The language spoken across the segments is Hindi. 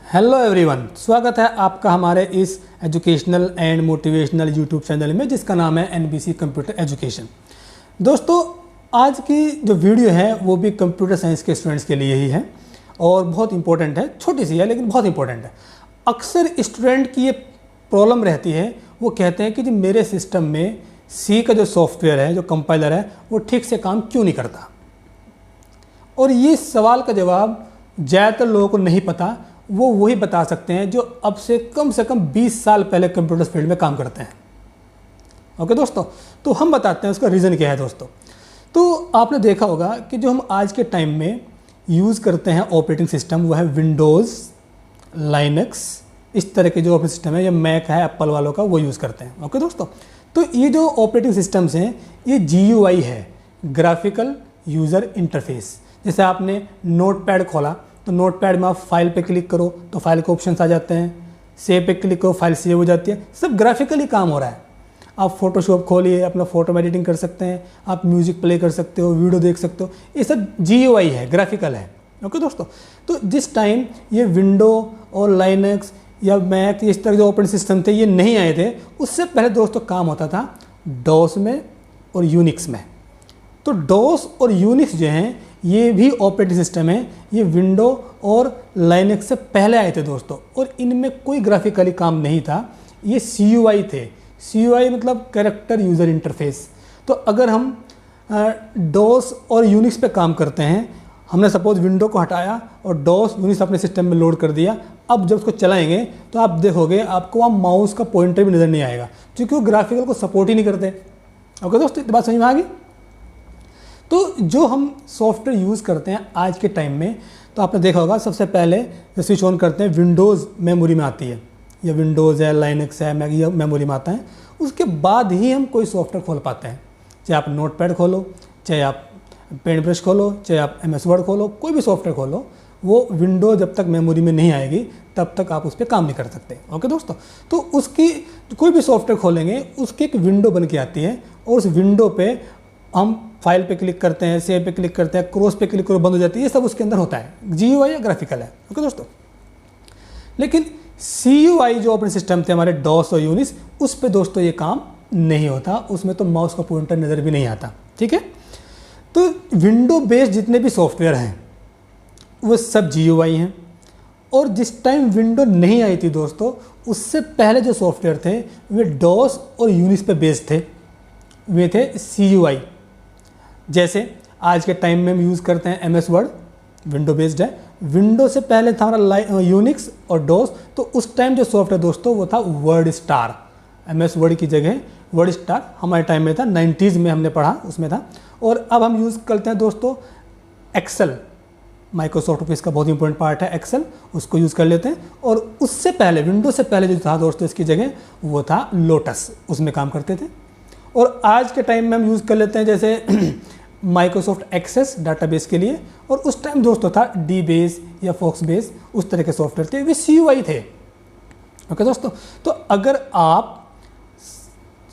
हेलो एवरीवन, स्वागत है आपका हमारे इस educational and motivational YouTube channel में जिसका नाम है एनबीसी कंप्यूटर एजुकेशन। दोस्तों, आज की जो वीडियो है वो भी कंप्यूटर साइंस के स्टूडेंट्स के लिए ही है और बहुत इंपॉर्टेंट है। छोटी सी है लेकिन बहुत इंपॉर्टेंट है। अक्सर स्टूडेंट की ये प्रॉब्लम रहती है, वो कहते हैं कि जी मेरे सिस्टम में सी का जो सॉफ्टवेयर है, जो कंपाइलर है, वो ठीक से काम क्यों नहीं करता। और ये सवाल का जवाब ज़्यादातर लोगों को नहीं पता। वो वही बता सकते हैं जो अब से कम 20 साल पहले कंप्यूटर फील्ड में काम करते हैं। ओके दोस्तों, तो हम बताते हैं उसका रीज़न क्या है। दोस्तों, तो आपने देखा होगा कि जो हम आज के टाइम में यूज़ करते हैं ऑपरेटिंग सिस्टम, वो है विंडोज़, लाइनक्स, इस तरह के जो ऑपरेटिंग सिस्टम है, या मैक है एप्पल वालों का, वो यूज़ करते हैं। ओके दोस्तों, तो ये जो ऑपरेटिंग सिस्टम्स हैं ये GUI है, ग्राफिकल यूज़र इंटरफेस। जैसे आपने नोटपैड खोला तो नोटपैड में आप फाइल पे क्लिक करो तो फाइल के ऑप्शंस आ जाते हैं, सेव पे क्लिक करो फाइल सेव हो जाती है। सब ग्राफिकली काम हो रहा है। आप फोटोशॉप खोलिए, अपना फोटो में एडिटिंग कर सकते हैं, आप म्यूजिक प्ले कर सकते हो, वीडियो देख सकते हो। ये सब GUI है, ग्राफिकल है। ओके दोस्तों, तो जिस टाइम ये विंडो और लाइनक्स या मैक इस तरह जो ऑपरेटिंग सिस्टम थे ये नहीं आए थे, उससे पहले दोस्तों काम होता था डॉस में और यूनिक्स में। तो डॉस और यूनिक्स जो हैं ये भी ऑपरेटिंग सिस्टम है, ये विंडो और लाइनक्स से पहले आए थे दोस्तों। और इनमें कोई ग्राफिकली काम नहीं था, ये CUI थे। CUI मतलब कैरेक्टर यूज़र इंटरफेस। तो अगर हम डॉस और यूनिक्स पे काम करते हैं, हमने सपोज विंडो को हटाया और डॉस यूनिक्स अपने सिस्टम में लोड कर दिया, अब जब उसको चलाएंगे तो आप देखोगे आपको वहाँ माउस का पॉइंटर भी नज़र नहीं आएगा, क्योंकि वो ग्राफिकल को सपोर्ट ही नहीं करते। ओके दोस्तों, इतनी बात समझ में आ गई। तो जो हम सॉफ्टवेयर यूज़ करते हैं आज के टाइम में, तो आपने देखा होगा सबसे पहले जो स्विच ऑन करते हैं विंडोज़ मेमोरी में आती है, या विंडोज़ है, लाइनक्स है, मैक, ये मेमोरी में आता है। उसके बाद ही हम कोई सॉफ्टवेयर खोल पाते हैं। चाहे आप नोटपैड खोलो, चाहे आप पेंट ब्रश खोलो, चाहे आप MS वर्ड खोलो, कोई भी सॉफ्टवेयर खोलो, वो विंडो जब तक मेमोरी में नहीं आएगी तब तक आप उस पर काम नहीं कर सकते। ओके दोस्तों, तो उसकी कोई भी सॉफ्टवेयर खोलेंगे उसकी एक विंडो बन के आती है, और उस विंडो पे हम फाइल पे क्लिक करते हैं, सेव पे क्लिक करते हैं, क्रॉस पे क्लिक करो बंद हो जाती है। ये सब उसके अंदर होता है। GUI या ग्राफिकल है। ओके दोस्तों, लेकिन CUI जो ऑपरेटिंग सिस्टम थे हमारे डॉस और यूनिक्स, उस पे दोस्तों ये काम नहीं होता। उसमें तो माउस का पॉइंटर नज़र भी नहीं आता। ठीक है, तो विंडो बेस्ड जितने भी सॉफ्टवेयर हैं वो सब GUI हैं। और जिस टाइम विंडो नहीं आई थी दोस्तों, उससे पहले जो सॉफ्टवेयर थे वे डॉस और यूनिक्स पे बेस्ड थे, वे थे CUI। जैसे आज के टाइम में हम यूज़ करते हैं MS वर्ड, विंडो बेस्ड है। विंडो से पहले था हमारा यूनिक्स और डॉस, तो उस टाइम जो सॉफ्टवेयर दोस्तों वो था वर्ड स्टार। MS वर्ड की जगह वर्ड स्टार हमारे टाइम में था, 90s में हमने पढ़ा, उसमें था। और अब हम यूज़ करते हैं दोस्तों एक्सेल। माइक्रोसॉफ्ट ऑफिस का बहुत इंपॉर्टेंट पार्ट है एक्सेल, उसको यूज़ कर लेते हैं। और उससे पहले विंडो से पहले जो था दोस्तों इसकी जगह वो था लोटस, उसमें काम करते थे। और आज के टाइम में हम यूज़ कर लेते हैं जैसे माइक्रोसॉफ्ट एक्सेस डाटाबेस के लिए, और उस टाइम दोस्तों था DBase या FoxBase, उस तरह के सॉफ्टवेयर थे, वे CUI थे। ओके दोस्तों, तो अगर आप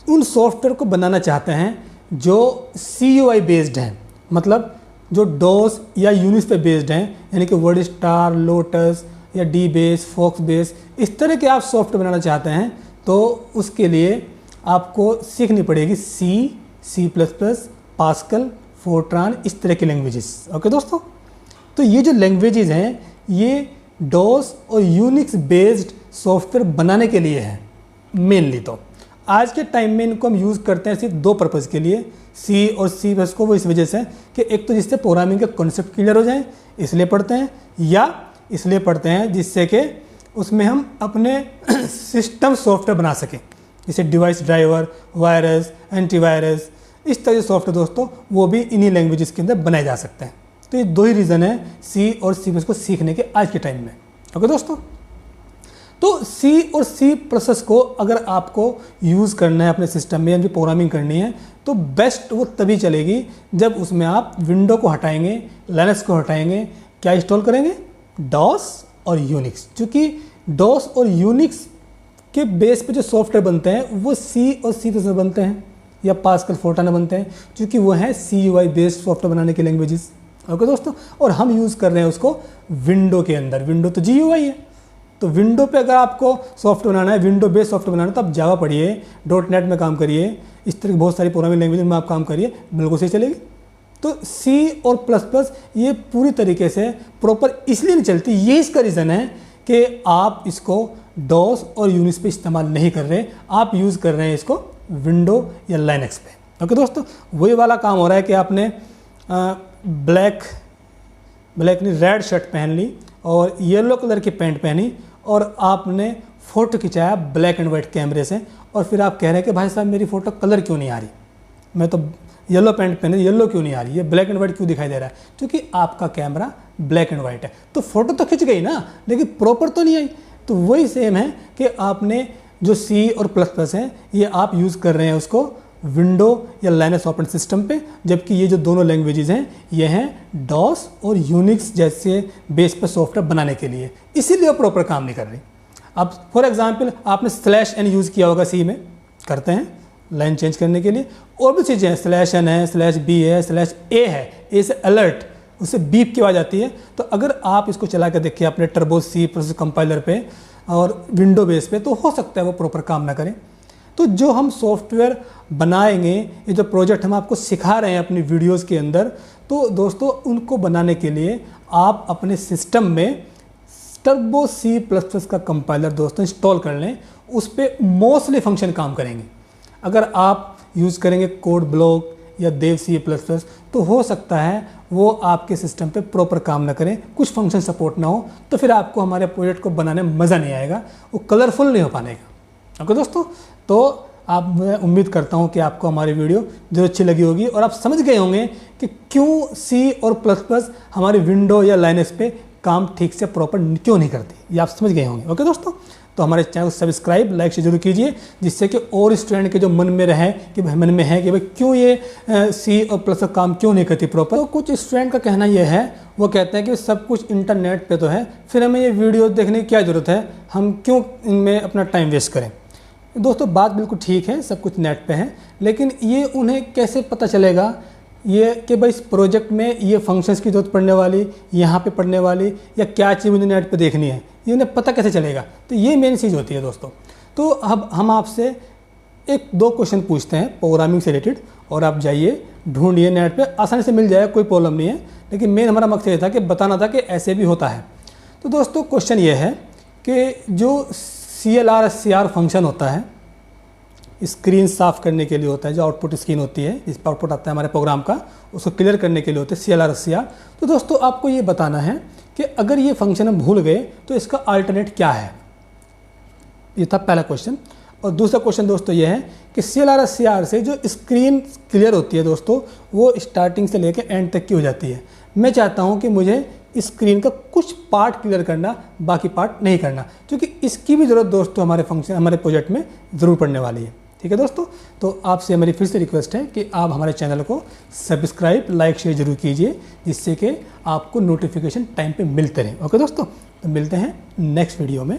उन सॉफ्टवेयर को बनाना चाहते हैं जो CUI बेस्ड हैं, मतलब जो डॉस या यूनिक्स पे बेस्ड हैं, यानी कि वर्ड स्टार, लोटस या DBase, FoxBase, इस तरह के आप सॉफ्टवेयर बनाना चाहते हैं, तो उसके लिए आपको सीखनी पड़ेगी C++, पास्कल, फोर्ट्रान, इस तरह की लैंग्वेजेस। ओके दोस्तों, तो ये जो लैंग्वेजेस हैं ये डॉस और यूनिक्स बेस्ड सॉफ्टवेयर बनाने के लिए है मेनली। तो आज के टाइम में इनको हम यूज़ करते हैं सिर्फ दो पर्पज़ के लिए, C और C++ को। वो इस वजह से कि एक तो जिससे प्रोग्रामिंग के कॉन्सेप्ट क्लियर हो जाए इसलिए पढ़ते हैं, या इसलिए पढ़ते हैं जिससे कि उसमें हम अपने सिस्टम सॉफ्टवेयर बना सकें, जैसे डिवाइस ड्राइवर, वायरस, एंटीवायरस, इस तरह के सॉफ्टवेयर दोस्तों वो भी इन्हीं लैंग्वेजेस के अंदर बनाए जा सकते हैं। तो ये दो ही रीज़न है C और C++ को सीखने के आज के टाइम में। ओके दोस्तों, तो C और C++ को अगर आपको यूज़ करना है अपने सिस्टम में, यानी प्रोग्रामिंग करनी है, तो बेस्ट वो तभी चलेगी जब उसमें आप विंडो को हटाएंगे, लाइनक्स को हटाएंगे, क्या इंस्टॉल करेंगे, डॉस और यूनिक्स। क्योंकि डॉस और यूनिक्स के बेस पे जो सॉफ्टवेयर बनते हैं वो C और C++ बनते हैं, या पास्कल, फोर्ट्रान बनते हैं, क्योंकि वो है CUI बेस्ड सॉफ्टवेयर बनाने की लैंग्वेजेस। ओके दोस्तों, और हम यूज़ कर रहे हैं उसको विंडो के अंदर। विंडो तो GUI है, तो विंडो पे अगर आपको सॉफ्टवेयर बनाना है, विंडो बेस्ड सॉफ्टवेयर बनाना है, तो आप जावा पढ़िए, डॉट नेट में काम करिए, इस तरह की बहुत सारी प्रोग्रामिंग लैंग्वेज में आप काम करिए, बिल्कुल सही चलेगी। तो सी और प्लस प्लस ये पूरी तरीके से प्रॉपर इसलिए नहीं चलती, ये इसका रीज़न है कि आप इसको डॉस और यूनिक्स पे इस्तेमाल नहीं कर रहे, आप यूज़ कर रहे हैं इसको विंडो या लाइनक्स पे। ओके दोस्तों, वही वाला काम हो रहा है कि आपने ब्लैक नहीं रेड शर्ट पहन ली और येलो कलर की पैंट पहनी और आपने फ़ोटो खिंचाया ब्लैक एंड वाइट कैमरे से, और फिर आप कह रहे हैं कि भाई साहब मेरी फ़ोटो कलर क्यों नहीं आ रही, मैं तो येलो पैंट पहने, येलो क्यों नहीं आ रही है, ब्लैक एंड वाइट क्यों दिखाई दे रहा है, क्योंकि आपका कैमरा ब्लैक एंड वाइट है। तो फोटो तो खिंच गई ना, लेकिन प्रॉपर तो नहीं आई। तो वही सेम है कि आपने जो सी और प्लस प्लस है ये आप यूज़ कर रहे हैं उसको विंडो या लाइनक्स ऑपरेटिंग सिस्टम पे, जबकि ये जो दोनों लैंग्वेजेस हैं ये हैं डॉस और यूनिक्स जैसे बेस पर सॉफ्टवेयर बनाने के लिए, इसीलिए वो प्रॉपर काम नहीं कर रही। अब फॉर एग्जांपल आपने /n यूज़ किया होगा, सी में करते हैं लाइन चेंज करने के लिए, और भी चीज़ें हैं, /n है, /b है, /a है, ए से अलर्ट, उससे बीप की आवाज़ आती है। तो अगर आप इसको चला कर देखिए अपने टर्बो सी प्रोसेस कंपाइलर पे और विंडो बेस पे, तो हो सकता है वो प्रॉपर काम ना करें। तो जो हम सॉफ्टवेयर बनाएंगे, ये जो प्रोजेक्ट हम आपको सिखा रहे हैं अपनी वीडियोस के अंदर, तो दोस्तों उनको बनाने के लिए आप अपने सिस्टम में टर्बो C++ का कंपाइलर दोस्तों इंस्टॉल कर लें, उस पर मोस्टली फंक्शन काम करेंगे। अगर आप यूज़ करेंगे कोड ब्लॉक या देव C++, तो हो सकता है वो आपके सिस्टम पे प्रॉपर काम ना करें, कुछ फंक्शन सपोर्ट ना हो, तो फिर आपको हमारे प्रोजेक्ट को बनाने में मज़ा नहीं आएगा, वो कलरफुल नहीं हो पाएगा। ओके दोस्तों, तो आप मैं उम्मीद करता हूँ कि आपको हमारी वीडियो जो अच्छी लगी होगी और आप समझ गए होंगे कि क्यों सी और प्लस प्लस हमारी विंडो या लाइनक्स पे काम ठीक से प्रॉपर क्यों नहीं करती, ये आप समझ गए होंगे। ओके दोस्तों, तो हमारे चैनल को सब्सक्राइब लाइक से जरूर कीजिए, जिससे कि और स्टूडेंट के जो मन में रहे कि मन में है कि भाई क्यों ये सी और प्लस का काम क्यों नहीं करती प्रॉपर। तो कुछ स्टूडेंट का कहना ये है, वो कहते हैं कि सब कुछ इंटरनेट पे तो है, फिर हमें ये वीडियो देखने की क्या ज़रूरत है, हम क्यों इनमें अपना टाइम वेस्ट करें। दोस्तों बात बिल्कुल ठीक है, सब कुछ नेट पे है, लेकिन ये उन्हें कैसे पता चलेगा ये कि भाई इस प्रोजेक्ट में ये फंक्शंस की जरूरत पड़ने वाली, यहाँ पे पड़ने वाली, या क्या चीज़ मुझे नेट पे देखनी है, ये उन्हें पता कैसे चलेगा। तो ये मेन चीज़ होती है दोस्तों। तो अब हम आपसे 1-2 क्वेश्चन पूछते हैं प्रोग्रामिंग से रिलेटेड, और आप जाइए ढूंढिए, नेट पे आसानी से मिल जाएगा, कोई प्रॉब्लम नहीं है, लेकिन मेन हमारा मकसद ये था कि बताना था कि ऐसे भी होता है। तो दोस्तों क्वेश्चन ये है कि जो CLR/SCR फंक्शन होता है, स्क्रीन साफ़ करने के लिए होता है, जो आउटपुट स्क्रीन होती है जिस पर आउटपुट आता है हमारे प्रोग्राम का, उसको क्लियर करने के लिए होते हैं CLR/SCR। तो दोस्तों आपको ये बताना है कि अगर ये फंक्शन हम भूल गए तो इसका अल्टरनेट क्या है, ये था पहला क्वेश्चन। और दूसरा क्वेश्चन दोस्तों ये है कि CLR/SCR से जो स्क्रीन क्लियर होती है दोस्तों, वो स्टार्टिंग से लेकर एंड तक की हो जाती है। मैं चाहता हूँ कि मुझे स्क्रीन का कुछ पार्ट क्लियर करना, बाकी पार्ट नहीं करना, क्योंकि इसकी भी ज़रूरत दोस्तों हमारे प्रोजेक्ट में ज़रूर पड़ने वाली है। ठीक है दोस्तों, तो आपसे हमारी फिर से रिक्वेस्ट है कि आप हमारे चैनल को सब्सक्राइब लाइक शेयर जरूर कीजिए, जिससे कि आपको नोटिफिकेशन टाइम पे मिलते रहे। ओके दोस्तों, तो मिलते हैं नेक्स्ट वीडियो में।